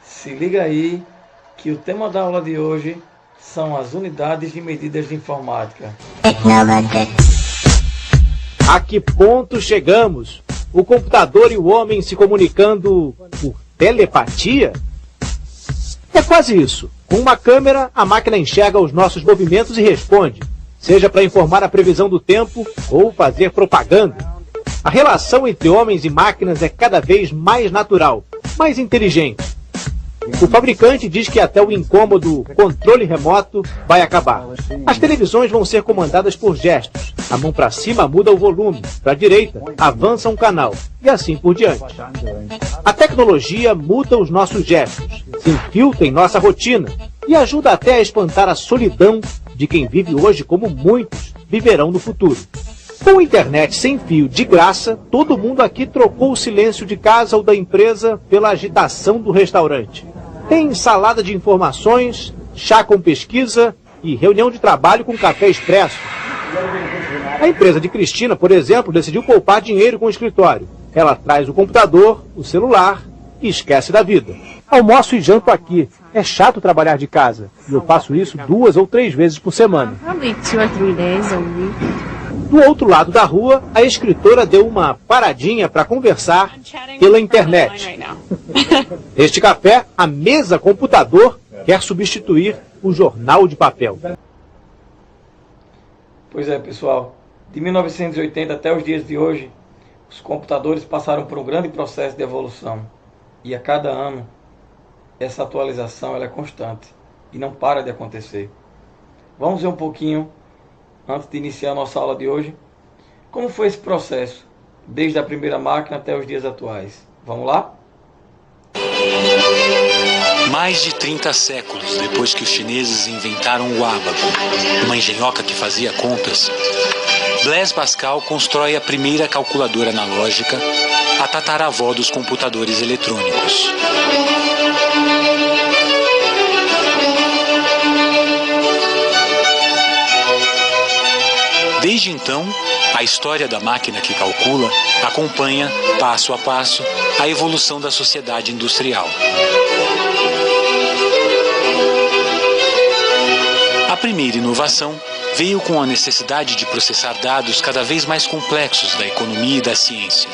Se liga aí que o tema da aula de hoje são as unidades de medidas de informática. A que ponto chegamos? O computador e o homem se comunicando por telepatia? É quase isso. Com uma câmera, a máquina enxerga os nossos movimentos e responde, seja para informar a previsão do tempo ou fazer propaganda. A relação entre homens e máquinas é cada vez mais natural, mais inteligente. O fabricante diz que até o incômodo controle remoto vai acabar. As televisões vão ser comandadas por gestos. A mão para cima muda o volume, para a direita avança um canal, e assim por diante. A tecnologia muda os nossos gestos, se infiltra em nossa rotina e ajuda até a espantar a solidão de quem vive hoje como muitos viverão no futuro. Com internet sem fio de graça, todo mundo aqui trocou o silêncio de casa ou da empresa pela agitação do restaurante. Tem salada de informações, chá com pesquisa e reunião de trabalho com café expresso. A empresa de Cristina, por exemplo, decidiu poupar dinheiro com o escritório. Ela traz o computador, o celular e esquece da vida. Almoço e janto aqui. É chato trabalhar de casa. E eu faço isso 2 ou 3 vezes por semana. Do outro lado da rua, a escritora deu uma paradinha para conversar pela internet. Este café, a mesa computador, quer substituir o jornal de papel. Pois é, pessoal. De 1980 até os dias de hoje, os computadores passaram por um grande processo de evolução. E a cada ano, essa atualização ela é constante e não para de acontecer. Vamos ver um pouquinho, antes de iniciar a nossa aula de hoje, como foi esse processo, desde a primeira máquina até os dias atuais. Vamos lá? Mais de 30 séculos depois que os chineses inventaram o ábaco, uma engenhoca que fazia contas, Blaise Pascal constrói a primeira calculadora analógica, a tataravó dos computadores eletrônicos. Desde então, a história da máquina que calcula acompanha, passo a passo, a evolução da sociedade industrial. A primeira inovação veio com a necessidade de processar dados cada vez mais complexos da economia e da ciência.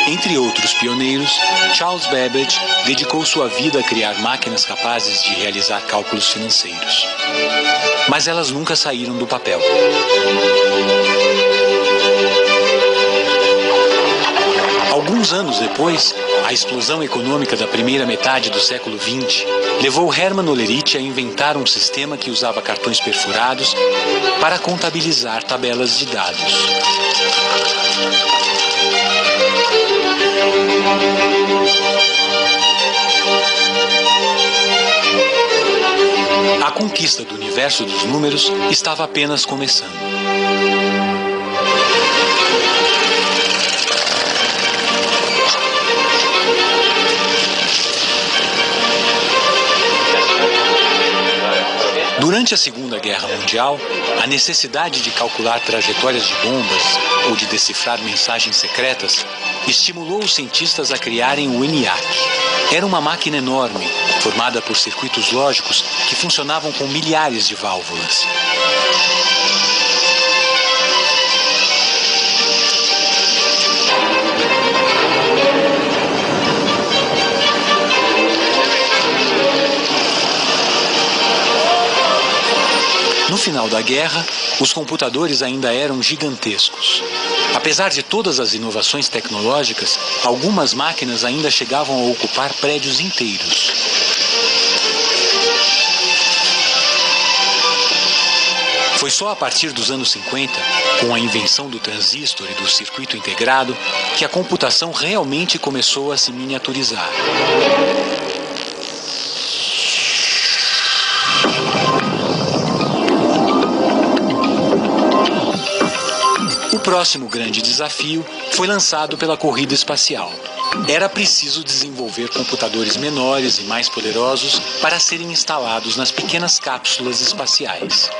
Entre outros pioneiros, Charles Babbage dedicou sua vida a criar máquinas capazes de realizar cálculos financeiros. Mas elas nunca saíram do papel. Alguns anos depois, a explosão econômica da primeira metade do século XX levou Hermann Ollerich a inventar um sistema que usava cartões perfurados para contabilizar tabelas de dados. A conquista do universo dos números estava apenas começando. Durante a Segunda Guerra Mundial, a necessidade de calcular trajetórias de bombas ou de decifrar mensagens secretas estimulou os cientistas a criarem o ENIAC. Era uma máquina enorme, formada por circuitos lógicos que funcionavam com milhares de válvulas. No final da guerra, os computadores ainda eram gigantescos. Apesar de todas as inovações tecnológicas, algumas máquinas ainda chegavam a ocupar prédios inteiros. Foi só a partir dos anos 50, com a invenção do transistor e do circuito integrado, que a computação realmente começou a se miniaturizar. O próximo grande desafio foi lançado pela corrida espacial. Era preciso desenvolver computadores menores e mais poderosos para serem instalados nas pequenas cápsulas espaciais.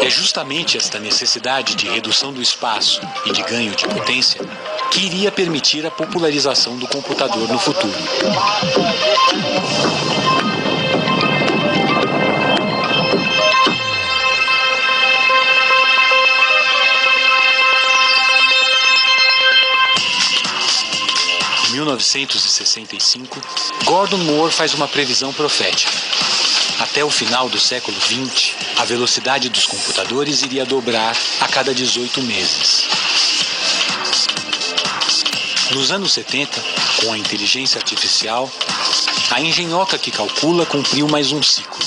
É justamente esta necessidade de redução do espaço e de ganho de potência que iria permitir a popularização do computador no futuro. Em 1965, Gordon Moore faz uma previsão profética. Até o final do século XX, a velocidade dos computadores iria dobrar a cada 18 meses. Nos anos 70, com a inteligência artificial, a engenhoca que calcula cumpriu mais um ciclo.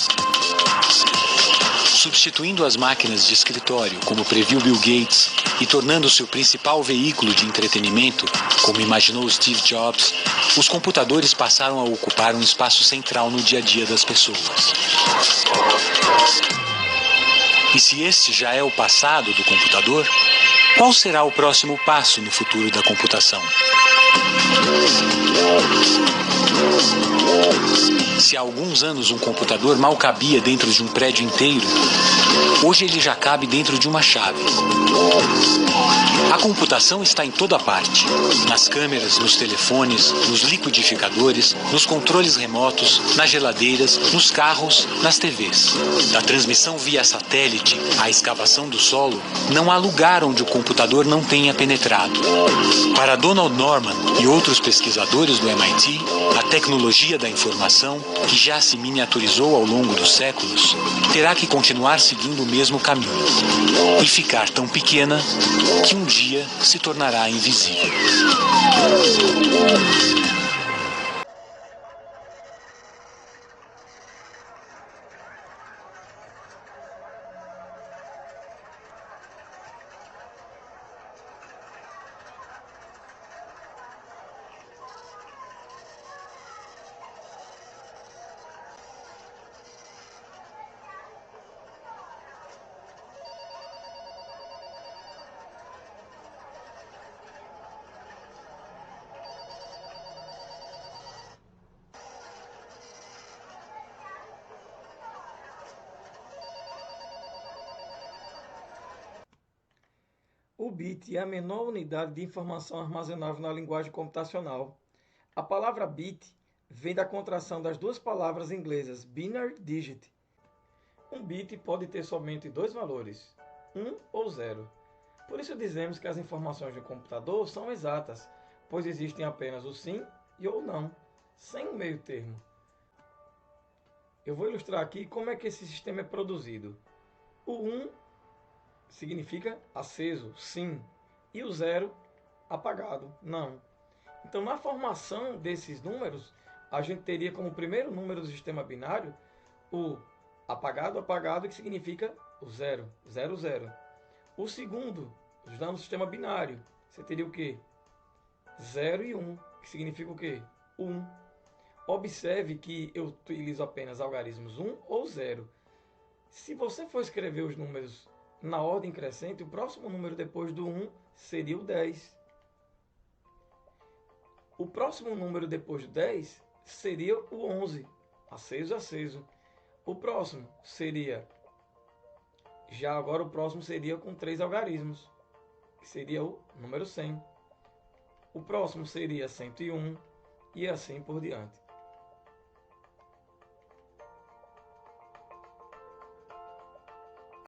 Substituindo as máquinas de escritório, como previu Bill Gates, e tornando-se o principal veículo de entretenimento, como imaginou Steve Jobs, os computadores passaram a ocupar um espaço central no dia a dia das pessoas. E se este já é o passado do computador, qual será o próximo passo no futuro da computação? Se há alguns anos um computador mal cabia dentro de um prédio inteiro, hoje ele já cabe dentro de uma chave. A computação está em toda parte, nas câmeras, nos telefones, nos liquidificadores, nos controles remotos, nas geladeiras, nos carros, nas TVs. Da transmissão via satélite à escavação do solo, não há lugar onde o computador não tenha penetrado. Para Donald Norman e outros pesquisadores do MIT, a tecnologia da informação, que já se miniaturizou ao longo dos séculos, terá que continuar seguindo o mesmo caminho e ficar tão pequena que um dia se tornará invisível. O bit é a menor unidade de informação armazenável na linguagem computacional. A palavra bit vem da contração das duas palavras inglesas binary digit. Um bit pode ter somente dois valores, 1 ou 0. Por isso dizemos que as informações do computador são exatas, pois existem apenas o sim e o não, sem um meio termo. Eu vou ilustrar aqui como é que esse sistema é produzido. O 1 significa aceso, sim, e o 0, apagado, não. Então, na formação desses números, a gente teria como primeiro número do sistema binário o apagado, apagado, que significa o 0, 0, 0. O segundo, já no sistema binário, você teria o quê? 0 e 1, que significa o quê? 1. Observe que eu utilizo apenas algarismos 1 ou 0. Se você for escrever os números na ordem crescente, o próximo número depois do 1 seria o 10. O próximo número depois do 10 seria o 11, aceso, aceso. O próximo seria, já agora o próximo seria com 3 algarismos, que seria o número 100. O próximo seria 101 e assim por diante.